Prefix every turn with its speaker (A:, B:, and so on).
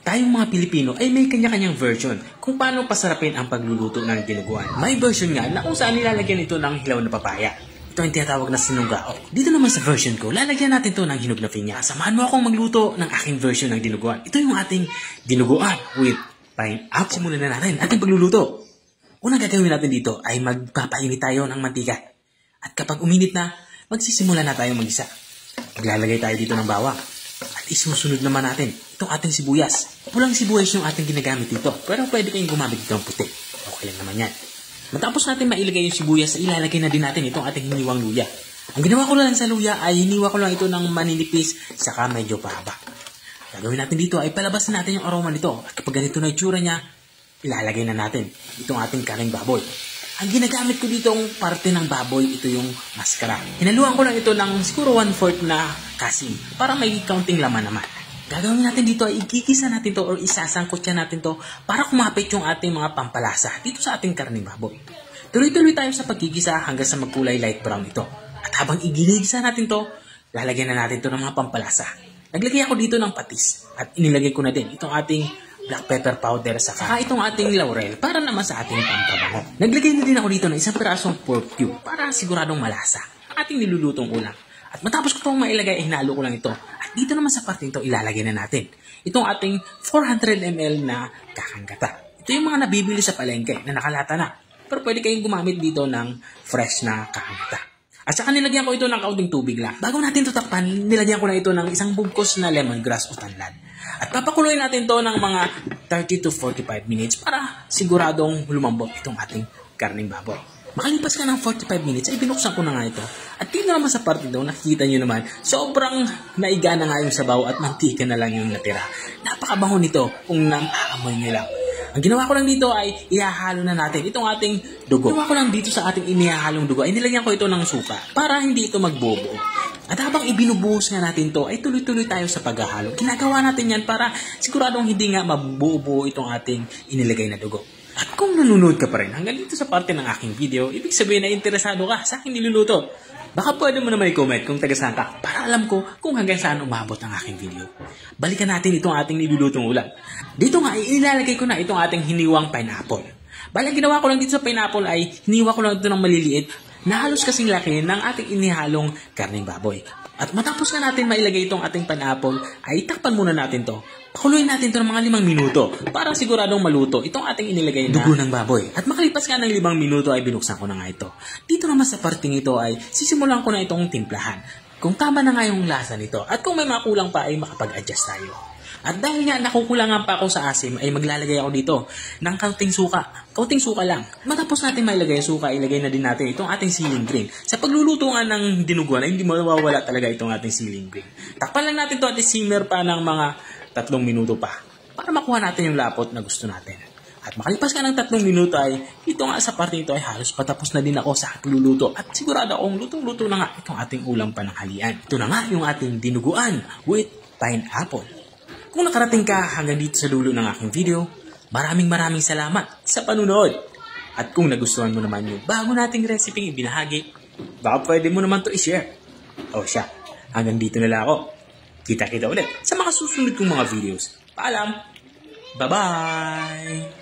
A: tayong mga Pilipino ay may kanya-kanyang version kung paano pasarapin ang pagluluto ng dinuguan. May version nga na kung saan nilalagyan ito ng hilaw na papaya. Ito ang tinatawag na sinunggao. Dito naman sa version ko, lalagyan natin ito ng hinog na pinya. Samahan mo akong magluto ng aking version ng dinuguan. Ito yung ating dinuguan with pineapple. Simulan na natin ating pagluluto. Unang gagawin natin dito ay magpapainit tayo ng mantika. At kapag uminit na, magsisimula na tayo mag-isa. Maglalagay tayo dito ng bawang. At isusunod naman natin itong ating sibuyas. Pulang sibuyas yung ating ginagamit dito. Pero pwede kayong gumamit dito ng puti. Okay lang naman yan. Matapos natin mailagay yung sibuyas, ilalagay na din natin itong ating hiniwang luya. Ang ginawa ko lang sa luya ay hiniwa ko lang ito ng maninipis saka medyo pahaba. Gagawin natin dito ay palabasin natin yung aroma nito. At kapag ganito na itsura niya, ilalagay na natin itong ating karing baboy. Ang ginagamit ko dito ang parte ng baboy, ito yung maskara. Hinaluan ko lang ito ng siguro 1/4 na kasim para may kaunting laman naman. Gagawin natin dito ay igigisa natin to or isasangkot siya natin to para kumapit yung ating mga pampalasa dito sa ating karning baboy. Tuloy-tuloy tayo sa pagigisa hanggang sa magkulay light brown ito. At habang igigisa natin to, lalagyan na natin to ng mga pampalasa. Naglagay ako dito ng patis at inilagay ko na din itong ating black pepper powder saka itong ating laurel para naman sa ating pampabango. Naglagay na din ako dito ng isang pirasong pork cube para siguradong malasa ang ating nilulutong ulam. At matapos ko itong mailagay, hinalo ko lang ito. At dito naman sa parte ito, ilalagay na natin itong ating 400 ml na kakanggata. Ito yung mga nabibili sa palengke na nakalata na. Pero pwede kayong gumamit dito ng fresh na kakanggata. At saka nilagyan ko ito ng kaunting tubig lang. Bago natin ito takpan, nilagyan ko na ito ng isang bugkos na lemongrass o tanlad. At papakuloy natin to ng mga 30 to 45 minutes para siguradong lumambot itong ating karning baboy. Makalipas ka ng 45 minutes ay binuksan ko na nga ito. At dito naman sa parte daw, nakikita nyo naman, sobrang naiga na nga yung sabaw at mantika na lang yung natira. Napakabango nito kung naamoy nyo lang. Ang ginawa ko lang dito ay ihahalo na natin itong ating dugo. Ginawa ko lang dito sa ating inihahalong dugo ay nilagyan ko ito ng suka para hindi ito magbobo. At habang ibinubuhos nga natin to, ay tuloy-tuloy tayo sa paghahalo. Ginagawa natin yan para siguradong hindi nga mabubuo itong ating inilagay na dugo. At kung nanonood ka pa rin hanggang dito sa parte ng aking video, ibig sabihin na interesado ka sa aking niluluto. Baka pwede mo na may comment kung taga saan ka para alam ko kung hanggang saan umabot ang aking video. Balikan natin itong ating nilulutong ulam. Dito nga, ilalagay ko na itong ating hiniwang pineapple. Bali, ginawa ko lang dito sa pineapple ay hiniwa ko lang ito ng maliliit na halos kasing laki ng ating inihalong karning baboy. At matapos na natin mailagay itong ating pineapple, ay takpan muna natin to. Pakuluin natin to ng mga 5 minuto para siguradong maluto itong ating inilagay na dugo ng baboy. At makalipas nga ng 5 minuto ay binuksan ko na nga ito. Dito naman sa parting ito ay sisimulan ko na itong timplahan. Kung tama na nga yung lasa nito at kung may makulang pa ay makapag-adjust tayo. At dahil nga nakukulangan pa ako sa asim ay maglalagay ako dito ng kaunting suka. Kaunting suka lang. Matapos natin mailagay yung suka, ilagay na din natin itong ating ceiling green. Sa pagluluto nga ng dinuguan ay hindi mawawala talaga itong ating ceiling green. Takpan lang natin ito at simmer pa ng mga 3 minuto pa para makuha natin yung lapot na gusto natin. At makalipas ka ng 3 minuto ay ito nga sa parte ito ay halos patapos na din ako sa pagluluto. At sigurado akong lutong-luto na nga itong ating ulam pananghalian. Ito na nga yung ating dinuguan with pineapple. Kung nakarating ka hanggang dito sa dulo ng aking video, maraming salamat sa panunood. At kung nagustuhan mo naman yung bago nating recipe ibinahagi, baka pwede mo naman to i-share. O siya, hanggang dito na lang ako. Kita-kita ulit sa mga susunod kong mga videos. Paalam! Bye-bye!